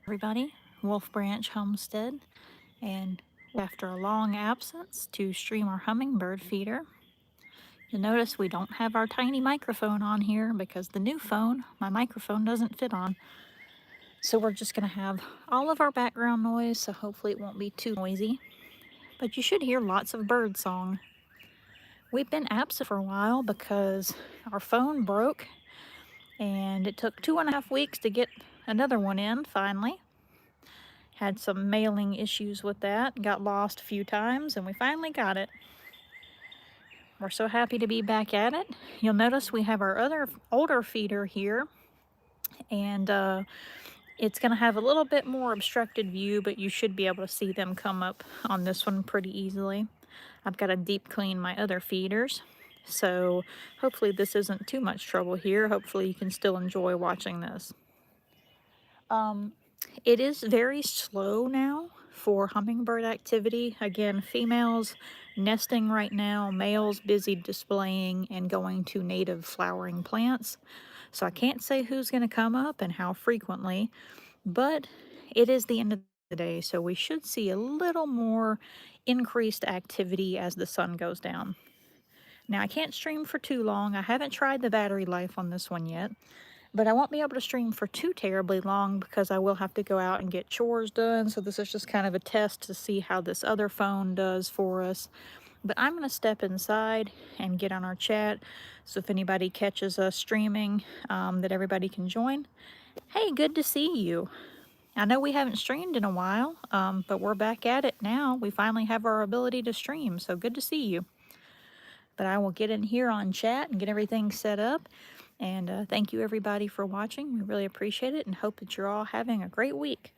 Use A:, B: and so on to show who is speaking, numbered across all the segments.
A: Everybody, Wolf Branch Homestead, and after a long absence to stream our hummingbird feeder. You'll notice we don't have our tiny microphone on here because the new phone, my microphone doesn't fit on. So we're just going to have all of our background noise, so hopefully it won't be too noisy. But you should hear lots of bird song. We've been absent for a while because our phone broke, and it took 2.5 weeks to get another one in finally. Had some mailing issues with that, got lost a few times, and we finally got it. We're so happy to be back at it. You'll notice we have our other older feeder here, and it's going to have a little bit more obstructed view, but you should be able to see them come up on this one pretty easily. I've got to deep clean my other feeders, so hopefully this isn't too much trouble here. Hopefully you can still enjoy watching this. It is very slow now for hummingbird activity. Again, females nesting right now, males busy displaying and going to native flowering plants. So I can't say who's going to come up and how frequently, but it is the end of the day, so we should see a little more increased activity as the sun goes down. Now, I can't stream for too long. I haven't tried the battery life on this one yet. But I won't be able to stream for too terribly long because I will have to go out and get chores done. So this is just kind of a test to see how this other phone does for us. But I'm going to step inside and get on our chat. So if anybody catches us streaming, that everybody can join. Hey, good to see you. I know we haven't streamed in a while, but we're back at it now. We finally have our ability to stream, so good to see you. But I will get in here on chat and get everything set up. And thank you everybody for watching. We really appreciate it and hope that you're all having a great week.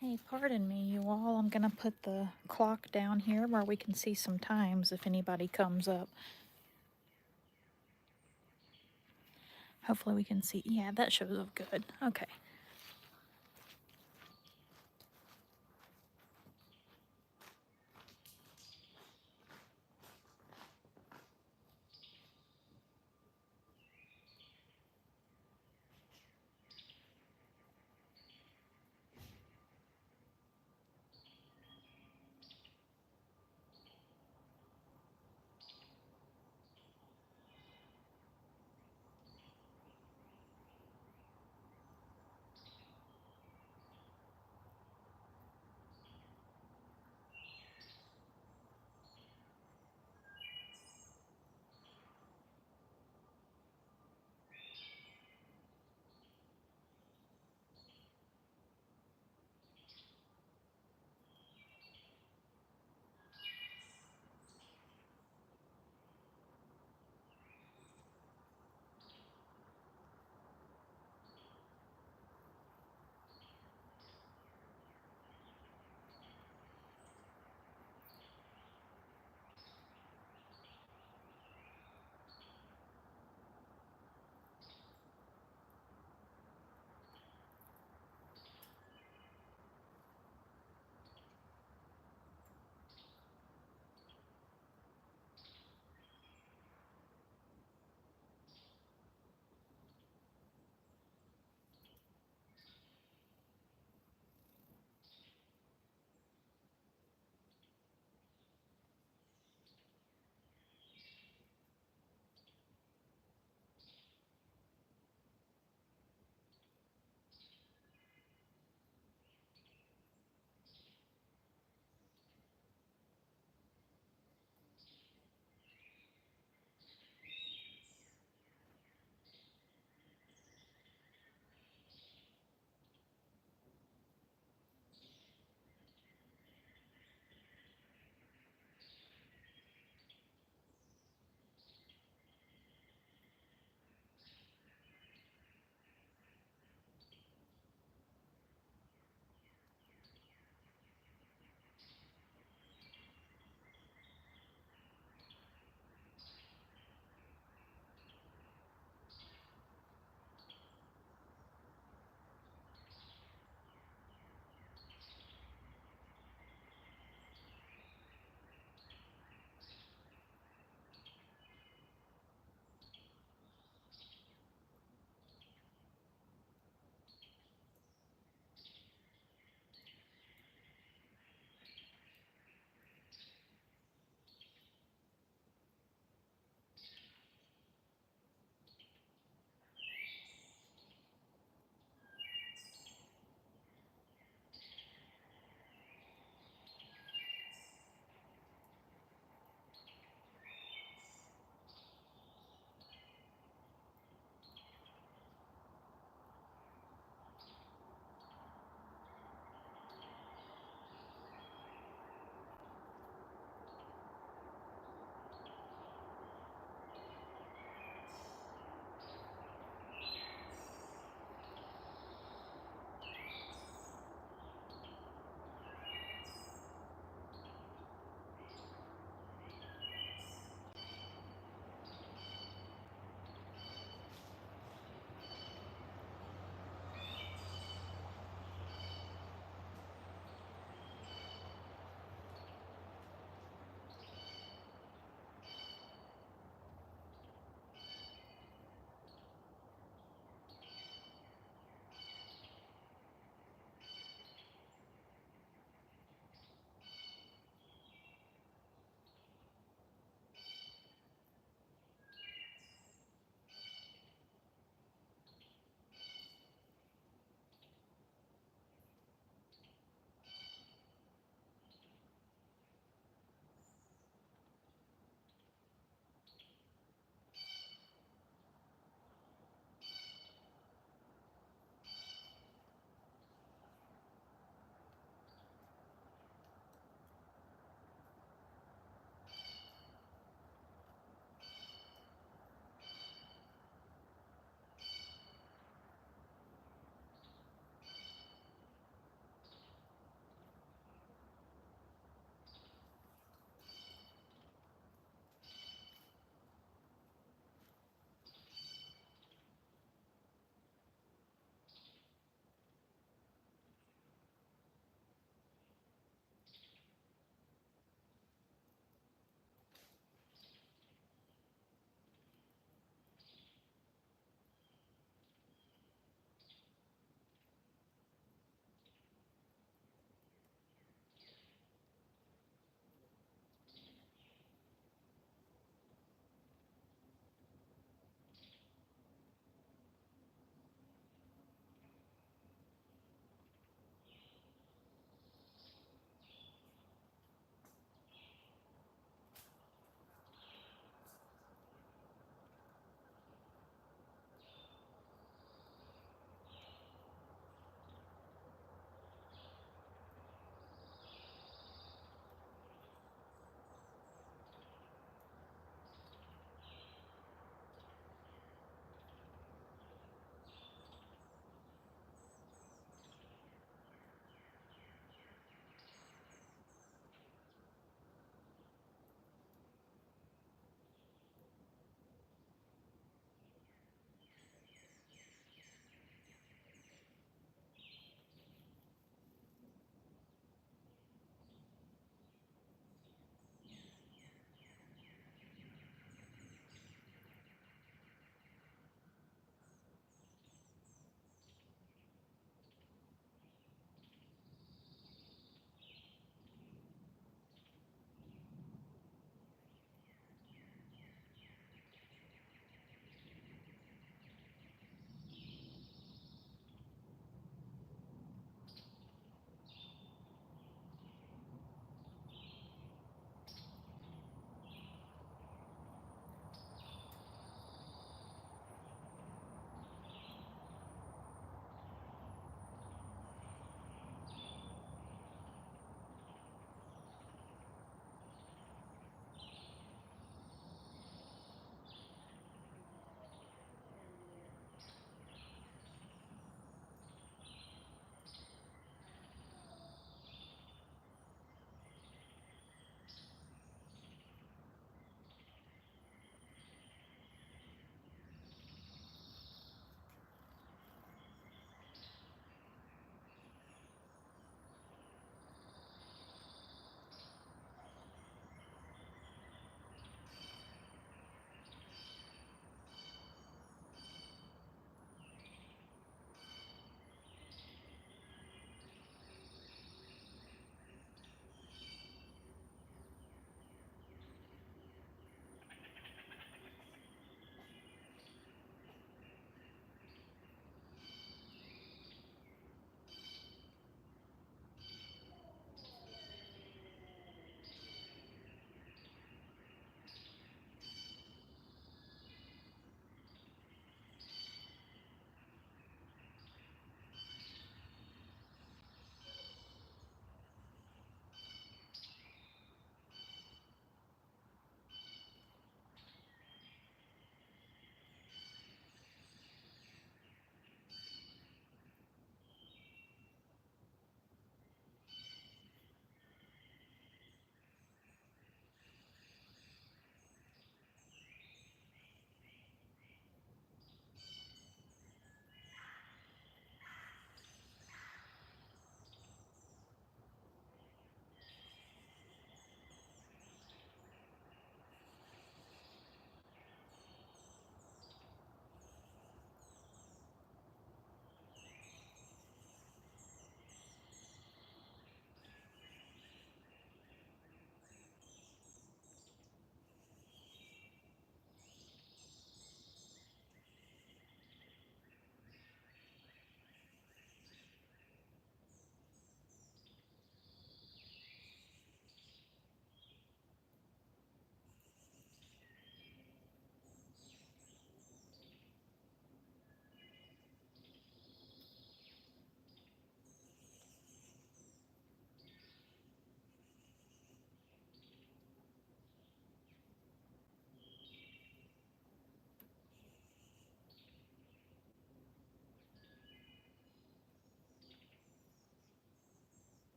A: Hey, pardon me, you all. I'm gonna put the clock down here where we can see some times if anybody comes up. Hopefully we can see. Yeah, that shows up good. Okay.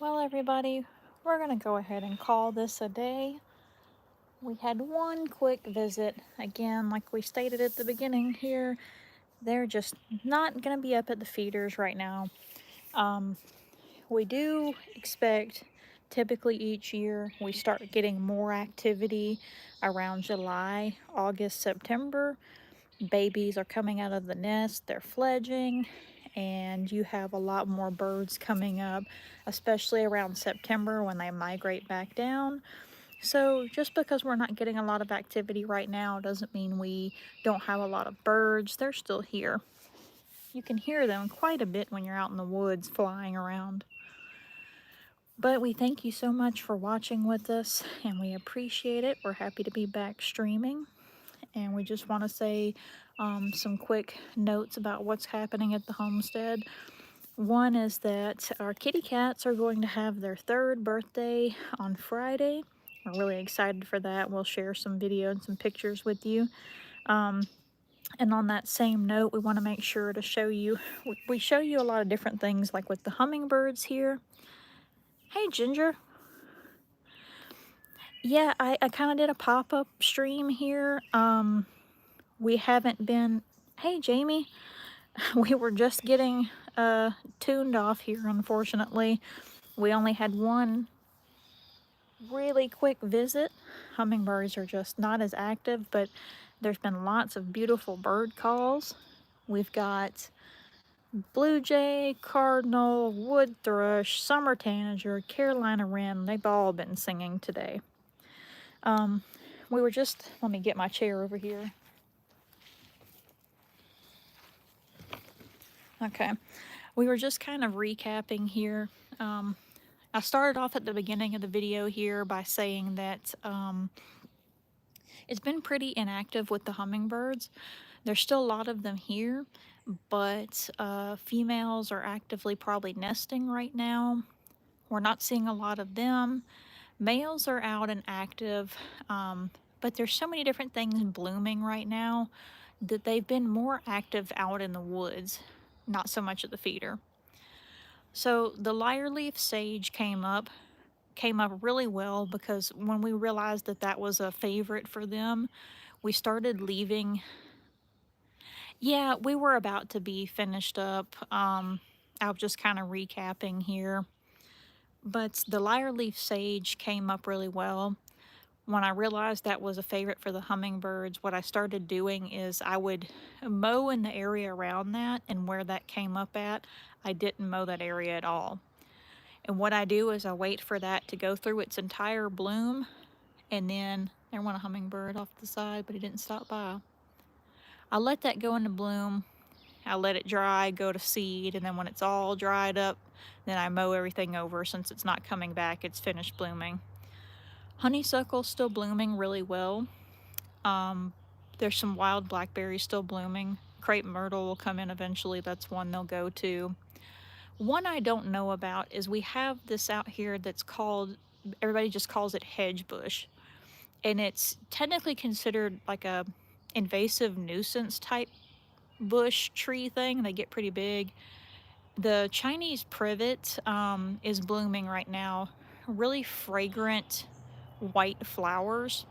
A: Well, everybody, we're going to go ahead and call this a day. We had one quick visit. Again, like we stated at the beginning here, they're just not going to be up at the feeders right now. We do expect, typically each year, we start getting more activity around July, August, September. Babies are coming out of the nest, they're fledging, and you have a lot more birds coming up, especially around September when they migrate back down. So just because we're not getting a lot of activity right now doesn't mean we don't have a lot of birds. They're still here. You can hear them quite a bit when you're out in the woods flying around. But we thank you so much for watching with us, and we appreciate it. We're happy to be back streaming, and we just want to say some quick notes about what's happening at the homestead. One is that our kitty cats are going to have their 3rd birthday on Friday. We're really excited for that. We'll share some video and some pictures with you. And on that same note, we want to make sure to show you, we show you a lot of different things, like with the hummingbirds here. Hey, Ginger. Yeah, I kind of did a pop-up stream here. We haven't been... Hey, Jamie. We were just getting tuned off here, unfortunately. We only had one really quick visit. Hummingbirds are just not as active, but there's been lots of beautiful bird calls. We've got blue jay, cardinal, wood thrush, summer tanager, Carolina wren. They've all been singing today. We were just... Let me get my chair over here. Okay. We were just kind of recapping here. I started off at the beginning of the video here by saying that it's been pretty inactive with the hummingbirds. There's still a lot of them here, but females are actively probably nesting right now. We're not seeing a lot of them. Males are out and active, but there's so many different things blooming right now that they've been more active out in the woods, not so much at the feeder. So the lyre-leaf sage came up really well, because when we realized that that was a favorite for them, we started leaving. Yeah, we were about to be finished up. I'm just kind of recapping here. But the lyre-leaf sage came up really well. When I realized that was a favorite for the hummingbirds, what I started doing is I would mow in the area around that, and where that came up at, I didn't mow that area at all. And what I do is I wait for that to go through its entire bloom, and then there went a hummingbird off the side, but he didn't stop by. I let that go into bloom. I let it dry, go to seed, and then when it's all dried up, then I mow everything over. Since it's not coming back, it's finished blooming. Honeysuckle's still blooming really well. There's some wild blackberries still blooming. Crepe myrtle will come in eventually. That's one they'll go to. One I don't know about is we have this out here that's called, everybody just calls it hedge bush. And it's technically considered like a invasive nuisance type bush tree thing. They get pretty big. The Chinese privet is blooming right now. Really fragrant white flowers.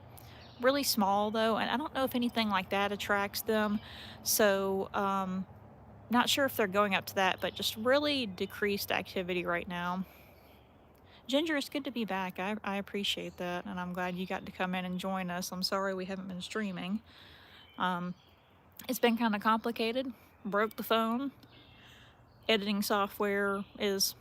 A: Really small though, and I don't know if anything like that attracts them. So not sure if they're going up to that, but just really decreased activity right now. Ginger, it's good to be back. I appreciate that, and I'm glad you got to come in and join us. I'm sorry we haven't been streaming. It's been kind of complicated. Broke the phone. Editing software is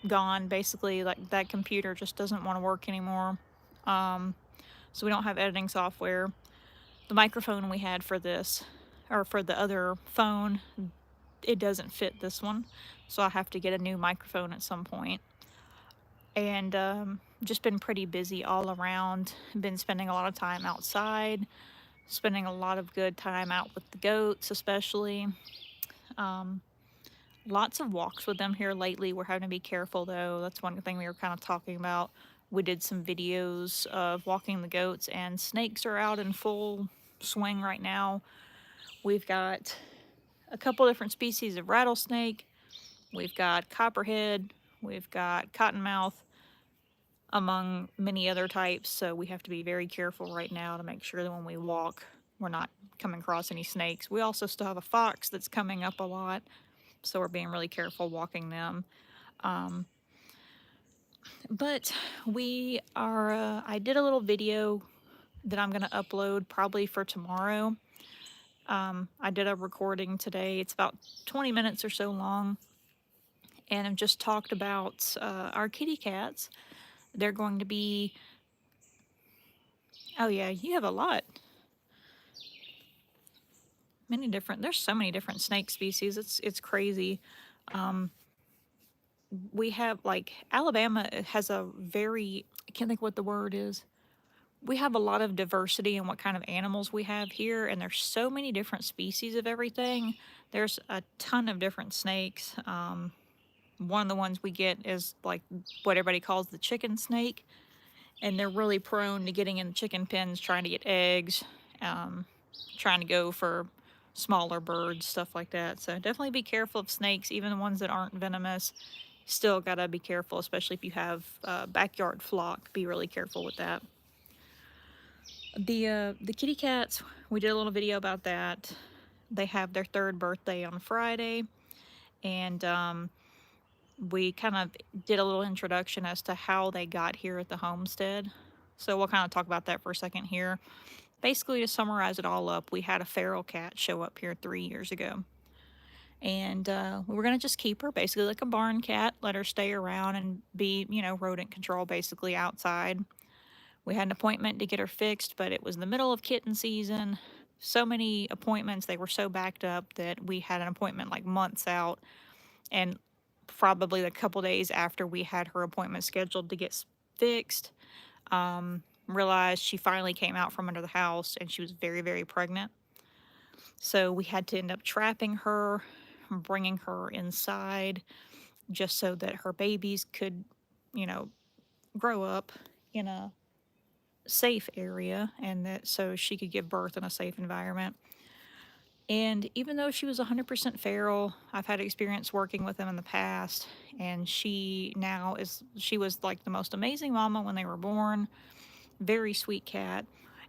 A: gone. Basically, like that computer just doesn't want to work anymore. So we don't have editing software. The microphone we had for this, or for the other phone, it doesn't fit this one. So I have to get a new microphone at some point. And just been pretty busy all around. Been spending a lot of time outside, spending a lot of good time out with the goats especially. Lots of walks with them here lately. We're having to be careful though. That's one thing we were kind of talking about. We did some videos of walking the goats, and snakes are out in full swing right now. We've got a couple different species of rattlesnake. We've got copperhead. We've got cottonmouth, among many other types, so we have to be very careful right now to make sure that when we walk, we're not coming across any snakes. We also still have a fox that's coming up a lot, so we're being really careful walking them. But we are, I did a little video that I'm going to upload probably for tomorrow. I did a recording today. It's about 20 minutes or so long, and I've just talked about our kitty cats. They're going to be, oh yeah, you have a lot. Many different, there's so many different snake species. It's crazy. We have like Alabama has a very, I can't think what the word is. We have a lot of diversity in what kind of animals we have here, and there's so many different species of everything. There's a ton of different snakes. One of the ones we get is like what everybody calls the chicken snake, and they're really prone to getting in chicken pens trying to get eggs, trying to go for smaller birds, stuff like that. So definitely be careful of snakes, even the ones that aren't venomous. Still gotta be careful, especially if you have backyard flock. Be really careful with that. The kitty cats, we did a little video about that. They have their 3rd birthday on Friday, and we kind of did a little introduction as to how they got here at the homestead. So we'll kind of talk about that for a second here. Basically, to summarize it all up, we had a feral cat show up here 3 years ago. And we were going to just keep her basically like a barn cat, let her stay around and be, you know, rodent control basically outside. We had an appointment to get her fixed, but it was the middle of kitten season. So many appointments, they were so backed up that we had an appointment like months out. And probably a couple days after we had her appointment scheduled to get fixed, realized she finally came out from under the house and she was very, very pregnant. So we had to end up trapping her, bringing her inside just so that her babies could, you know, grow up in a safe area and that so she could give birth in a safe environment. And even though she was 100% feral, I've had experience working with them in the past, and she was like the most amazing mama when they were born. Very sweet cat.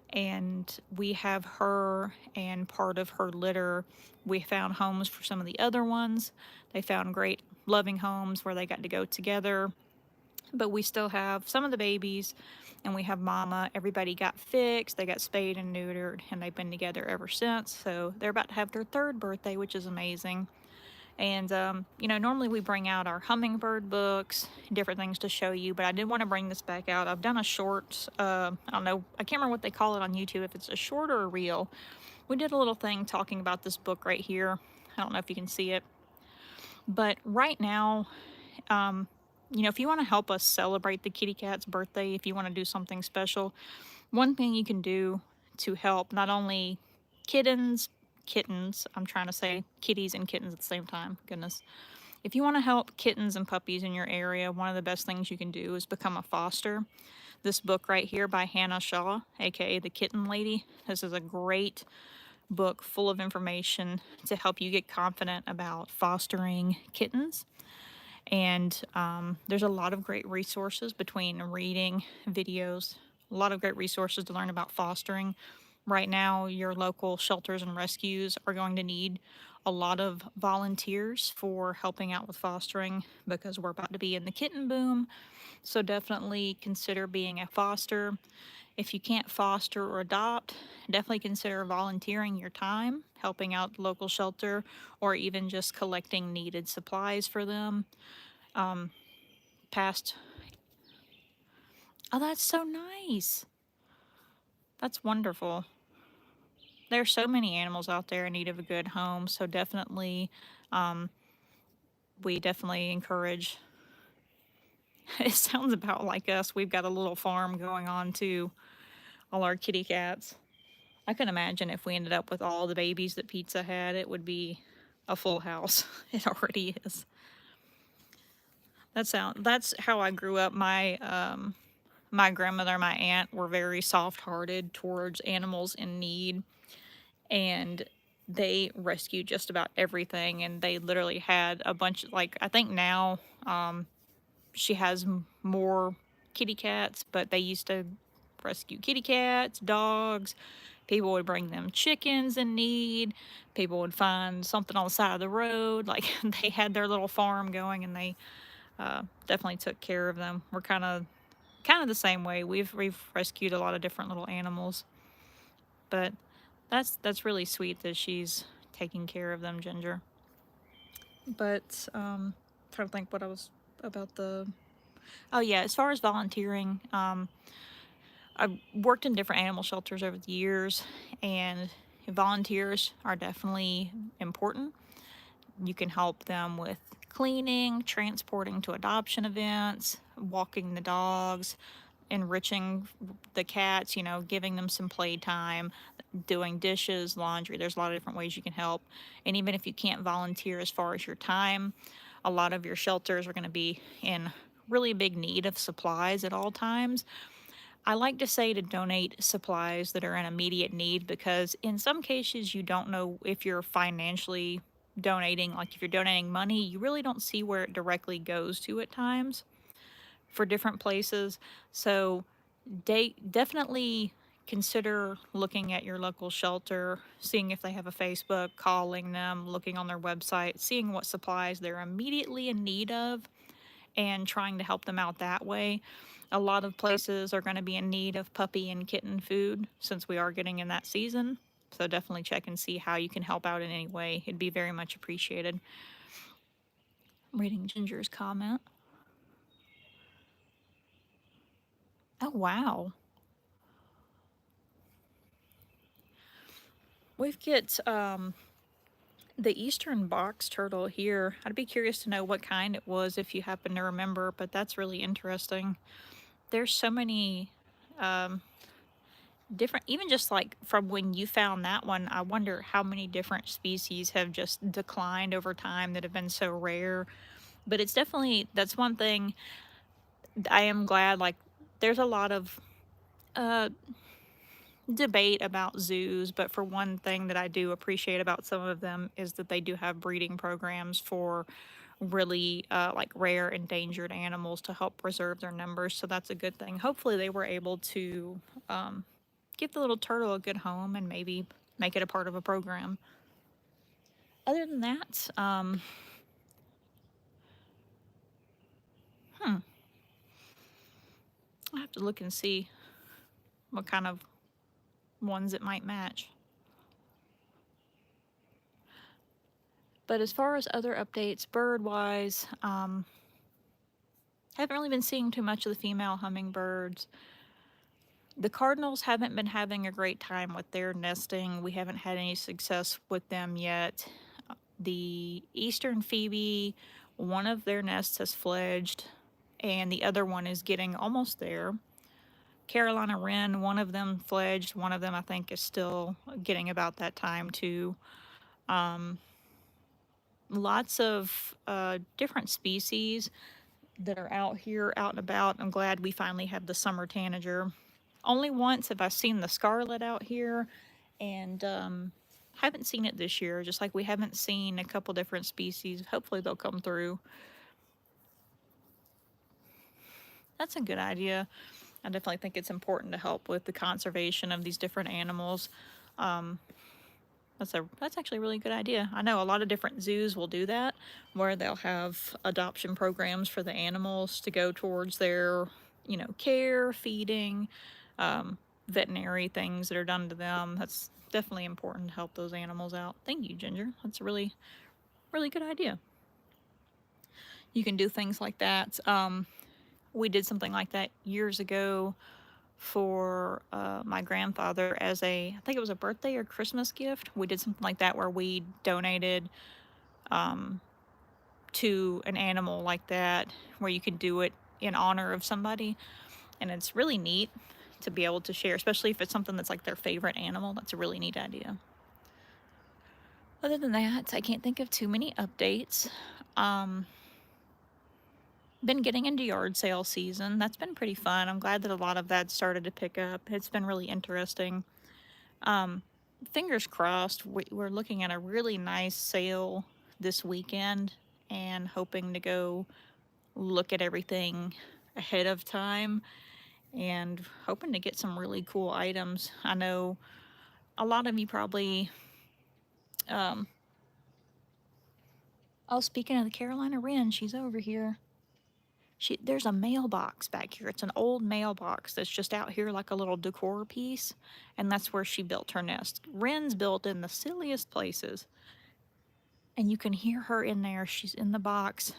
A: And we have her and part of her litter. We found homes for some of the other ones. They found great loving homes where they got to go together. But we still have some of the babies, and we have mama. Everybody got fixed, they got spayed and neutered, and they've been together ever since. So they're about to have their 3rd birthday, which is amazing. And you know, normally we bring out our Hummingbird books, different things to show you, but I did want to bring this back out. I've done a short, I don't know, I can't remember what they call it on YouTube, if it's a short or a reel. We did a little thing talking about this book right here. I don't know if you can see it, but right now, you know, if you want to help us celebrate the kitty cat's birthday, if you want to do something special, one thing you can do to help not only kittens, I'm trying to say kitties and kittens at the same time, goodness. If you want to help kittens and puppies in your area, one of the best things you can do is become a foster. This book right here by Hannah Shaw, aka the Kitten Lady, this is a great book full of information to help you get confident about fostering kittens. And there's a lot of great resources between reading, videos, a lot of great resources to learn about fostering. Right now, your local shelters and rescues are going to need a lot of volunteers for helping out with fostering because we're about to be in the kitten boom. So definitely consider being a foster. If you can't foster or adopt, definitely consider volunteering your time, helping out the local shelter, or even just collecting needed supplies for them. Past. Oh, that's so nice. That's wonderful. There are so many animals out there in need of a good home, so definitely, we definitely encourage. It sounds about like us. We've got a little farm going on too. All our kitty cats. I can imagine if we ended up with all the babies that Pizza had, it would be a full house. It already is. That's how I grew up. My grandmother and my aunt were very soft-hearted towards animals in need, and they rescued just about everything. And they literally had a bunch, like I think now she has more kitty cats, but they used to rescue kitty cats, dogs. People would bring them chickens in need. People would find something on the side of the road. Like they had their little farm going, and they definitely took care of them. We're kind of the same way. We've rescued a lot of different little animals, but that's really sweet that she's taking care of them, Ginger. But trying to think what I was about the. Oh yeah, as far as volunteering, I've worked in different animal shelters over the years, and volunteers are definitely important. You can help them with cleaning, transporting to adoption events, walking the dogs, enriching the cats, giving them some playtime, doing dishes, laundry. There's a lot of different ways you can help. And even if you can't volunteer as far as your time, a lot of your shelters are going to be in really big need of supplies at all times. I like to say to donate supplies that are in immediate need, because in some cases you don't know if you're financially donating. Like if you're donating money, you really don't see where it directly goes to at times for different places. So definitely consider looking at your local shelter, seeing if they have a Facebook, calling them, looking on their website, seeing what supplies they're immediately in need of, and trying to help them out that way. A lot of places are going to be in need of puppy and kitten food since we are getting in that season. So definitely check and see how you can help out in any way. It'd be very much appreciated. I'm reading Ginger's comment. Oh, wow. We've got the eastern box turtle here. I'd be curious to know what kind it was if you happen to remember, but that's really interesting. There's so many different, even just like from when you found that one, I wonder how many different species have just declined over time that have been so rare. But it's definitely, that's one thing I am glad, like, there's a lot of uh, debate about zoos, but for one thing that I do appreciate about some of them is that they do have breeding programs for really like rare endangered animals to help preserve their numbers. So that's a good thing. Hopefully they were able to give the little turtle a good home and maybe make it a part of a program. Other than that, I have to look and see what kind of ones it might match. But as far as other updates, bird-wise, haven't really been seeing too much of the female hummingbirds. The cardinals haven't been having a great time with their nesting. We haven't had any success with them yet. The eastern phoebe, one of their nests has fledged, and the other one is getting almost there. Carolina wren, one of them fledged, one of them I think is still getting about that time too. Lots of different species that are out here, out and about. I'm glad we finally have the summer tanager. Only once have I seen the scarlet out here, and haven't seen it this year, just like we haven't seen a couple different species. Hopefully they'll come through. That's a good idea. I definitely think it's important to help with the conservation of these different animals. That's actually a really good idea. I know a lot of different zoos will do that, where they'll have adoption programs for the animals to go towards their, care, feeding, veterinary things that are done to them. That's definitely important to help those animals out. Thank you, Ginger. That's a really, really good idea. You can do things like that. We did something like that years ago for my grandfather as I think it was a birthday or Christmas gift. We did something like that where we donated to an animal like that, where you can do it in honor of somebody. And it's really neat to be able to share, especially if it's something that's like their favorite animal. That's a really neat idea. Other than that, I can't think of too many updates. Been getting into yard sale season. That's been pretty fun. I'm glad that a lot of that started to pick up. It's been really interesting. Fingers crossed, we're looking at a really nice sale this weekend and hoping to go look at everything ahead of time and hoping to get some really cool items. I know a lot of you probably, um, oh, speaking of the Carolina Wren, she's over here. There's a mailbox back here. It's an old mailbox that's just out here like a little decor piece, and that's where she built her nest. Wren's built in the silliest places, and you can hear her in there. She's in the box,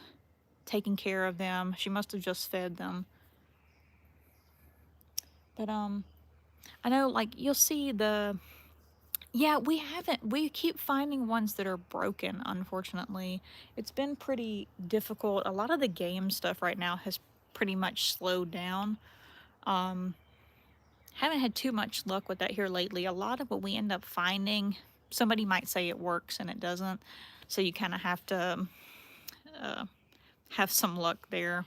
A: taking care of them. She must have just fed them. But I know like you'll see the yeah, we keep finding ones that are broken, unfortunately. It's been pretty difficult. A lot of the game stuff right now has pretty much slowed down. Um haven't had too much luck with that here lately. A lot of what we end up finding, somebody might say it works and it doesn't. So you kind of have to uh, have some luck there.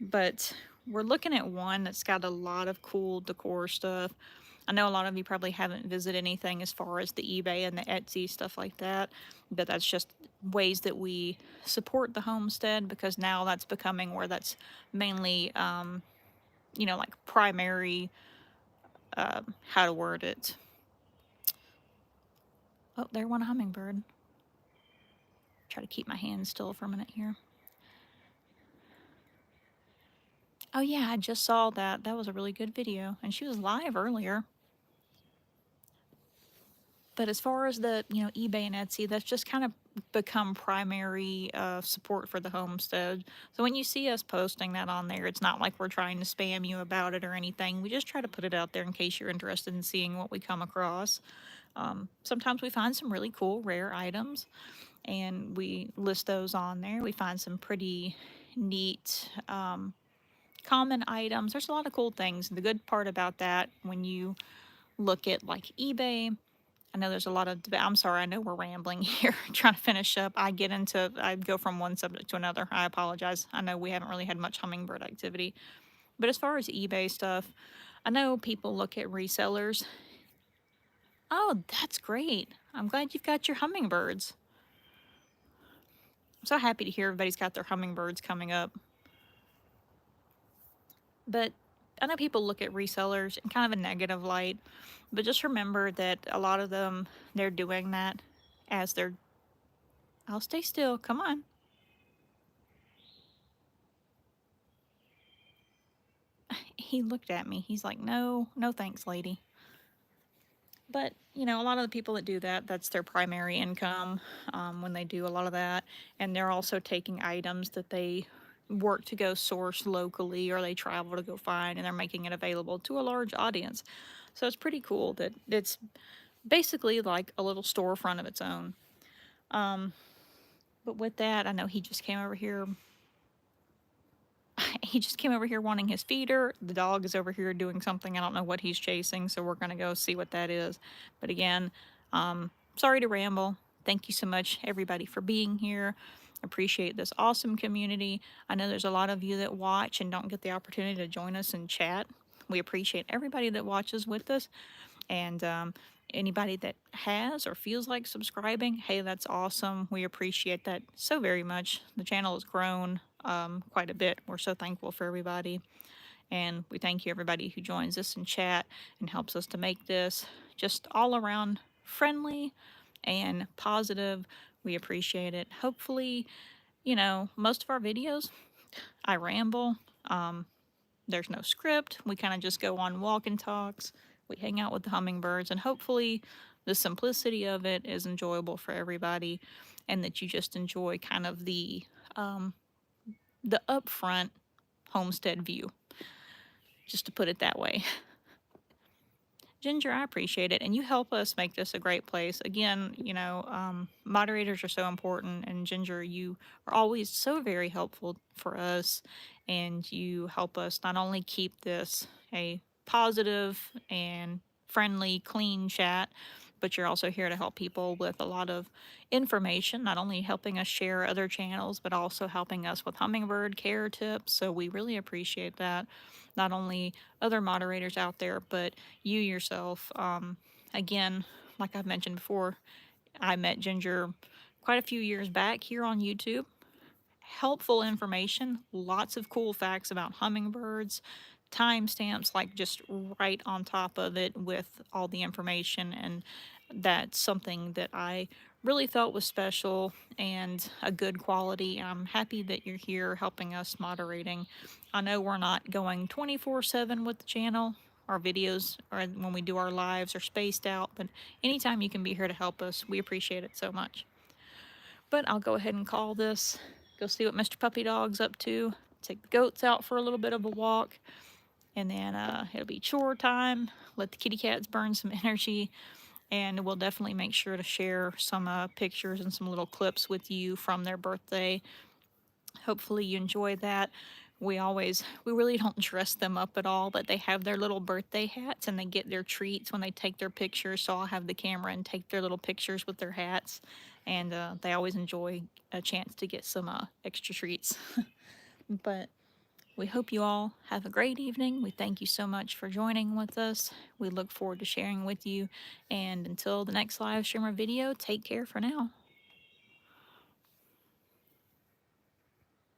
A: But we're looking at one that's got a lot of cool decor stuff. I know a lot of you probably haven't visited anything as far as the eBay and the Etsy stuff like that, but that's just ways that we support the homestead, because now that's becoming where that's mainly, like primary, how to word it. Oh, there went a hummingbird. Try to keep my hands still for a minute here. Oh yeah, I just saw that. That was a really good video, and she was live earlier. But as far as the, eBay and Etsy, that's just kind of become primary support for the homestead. So when you see us posting that on there, it's not like we're trying to spam you about it or anything. We just try to put it out there in case you're interested in seeing what we come across. Sometimes we find some really cool, rare items, and we list those on there. We find some pretty neat common items. There's a lot of cool things. The good part about that, when you look at like eBay, I know there's a lot of debate. I'm sorry, I know we're rambling here, trying to finish up. I go from one subject to another. I apologize. I know we haven't really had much hummingbird activity. But as far as eBay stuff, I know people look at resellers. Oh, that's great. I'm glad you've got your hummingbirds. I'm so happy to hear everybody's got their hummingbirds coming up. But I know people look at resellers in kind of a negative light, but just remember that a lot of them, they're doing that as their, I'll stay still, come on. He looked at me. He's like, no, no thanks, lady. But, a lot of the people that do that, that's their primary income when they do a lot of that. And they're also taking items that they work to go source locally or they travel to go find, and they're making it available to a large audience. So it's pretty cool that it's basically like a little storefront of its own. But with that, I know he just came over here. He just came over here wanting his feeder. The dog is over here doing something. I don't know what he's chasing, so we're going to go see what that is. But again, sorry to ramble. Thank you so much, everybody, for being here. Appreciate this awesome community. I know there's a lot of you that watch and don't get the opportunity to join us and chat. We appreciate everybody that watches with us. And anybody that has or feels like subscribing, hey, that's awesome. We appreciate that so very much. The channel has grown quite a bit. We're so thankful for everybody. And we thank you, everybody who joins us in chat and helps us to make this just all around friendly and positive. We appreciate it. Hopefully, most of our videos, I ramble. There's no script. We kind of just go on walk and talks. We hang out with the hummingbirds, and hopefully the simplicity of it is enjoyable for everybody, and that you just enjoy kind of the upfront homestead view, just to put it that way. Ginger, I appreciate it, and you help us make this a great place. Again, moderators are so important, and Ginger, you are always so very helpful for us, and you help us not only keep this a positive and friendly, clean chat, but you're also here to help people with a lot of information, not only helping us share other channels, but also helping us with hummingbird care tips. So we really appreciate that. Not only other moderators out there, but you yourself. Again, like I've mentioned before, I met Ginger quite a few years back here on YouTube. helpful information, lots of cool facts about hummingbirds, timestamps like just right on top of it with all the information. And that's something that I really felt was special and a good quality. I'm happy that you're here helping us moderating. I know we're not going 24/7 with the channel. Our videos, or when we do our lives, are spaced out, but anytime you can be here to help us, we appreciate it so much. But I'll go ahead and call this, go see what Mr. Puppy Dog's up to, take the goats out for a little bit of a walk, and then it'll be chore time, let the kitty cats burn some energy, and we'll definitely make sure to share some pictures and some little clips with you from their birthday. Hopefully you enjoy that. We really don't dress them up at all, but they have their little birthday hats and they get their treats when they take their pictures. So I'll have the camera and take their little pictures with their hats, and they always enjoy a chance to get some extra treats. But we hope you all have a great evening. We thank you so much for joining with us. We look forward to sharing with you. And until the next live stream or video, take care for now.